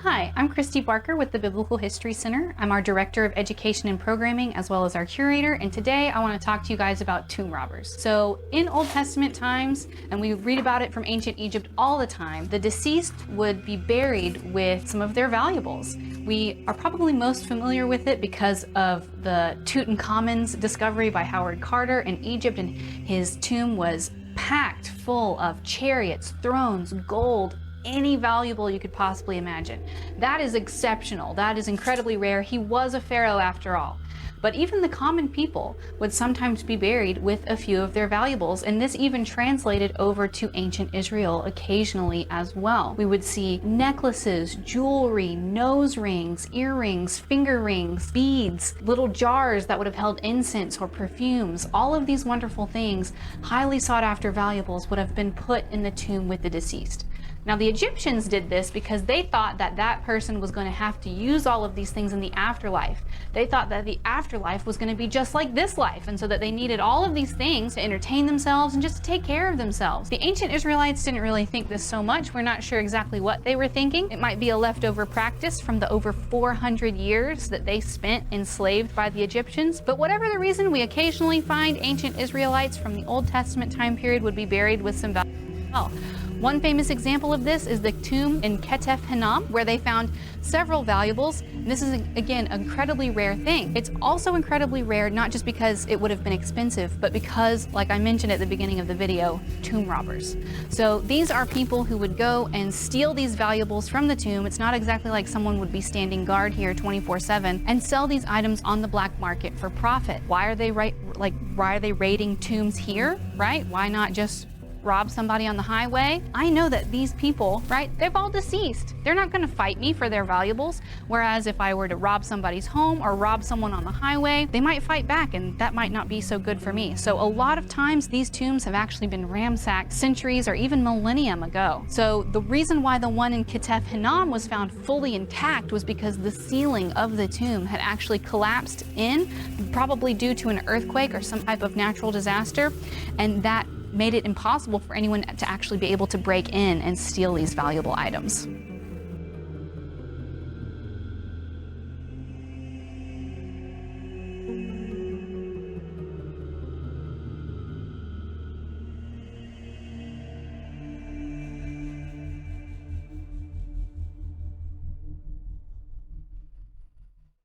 Hi, I'm Christy Barker with the Biblical History Center. I'm our Director of Education and Programming as well as our Curator, and today I want to talk to you guys about tomb robbers. So in Old Testament times, and we read about it from ancient Egypt all the time, the deceased would be buried with some of their valuables. We are probably most familiar with it because of the Tutankhamun's discovery by Howard Carter in Egypt, and his tomb was packed full of chariots, thrones, gold, any valuable you could possibly imagine. That is exceptional. That is incredibly rare. He was a pharaoh after all. But even the common people would sometimes be buried with a few of their valuables, and this even translated over to ancient Israel occasionally as well. We would see necklaces, jewelry, nose rings, earrings, finger rings, beads, little jars that would have held incense or perfumes. All of these wonderful things, highly sought after valuables, would have been put in the tomb with the deceased. Now, the Egyptians did this because they thought that that person was going to have to use all of these things in the afterlife. They thought that the afterlife was going to be just like this life, and so that they needed all of these things to entertain themselves and just to take care of themselves. The ancient Israelites didn't really think this so much. We're not sure exactly what they were thinking. It might be a leftover practice from the over 400 years that they spent enslaved by the Egyptians. But whatever the reason, we occasionally find ancient Israelites from the Old Testament time period would be buried with some valuable. One famous example of this is the tomb in Ketef Hinnom, where they found several valuables. And this is, again, an incredibly rare thing. It's also incredibly rare, not just because it would have been expensive, but because, like I mentioned at the beginning of the video, tomb robbers. So these are people who would go and steal these valuables from the tomb. It's not exactly like someone would be standing guard here 24/7 and sell these items on the black market for profit. Why are they raiding tombs here, right? Why not just rob somebody on the highway? I know that these people, right, they've all deceased. They're not going to fight me for their valuables. Whereas if I were to rob somebody's home or rob someone on the highway, they might fight back, and that might not be so good for me. So a lot of times these tombs have actually been ransacked centuries or even millennium ago. So the reason why the one in Ketef Hinnom was found fully intact was because the ceiling of the tomb had actually collapsed in, probably due to an earthquake or some type of natural disaster, and that made it impossible for anyone to actually be able to break in and steal these valuable items.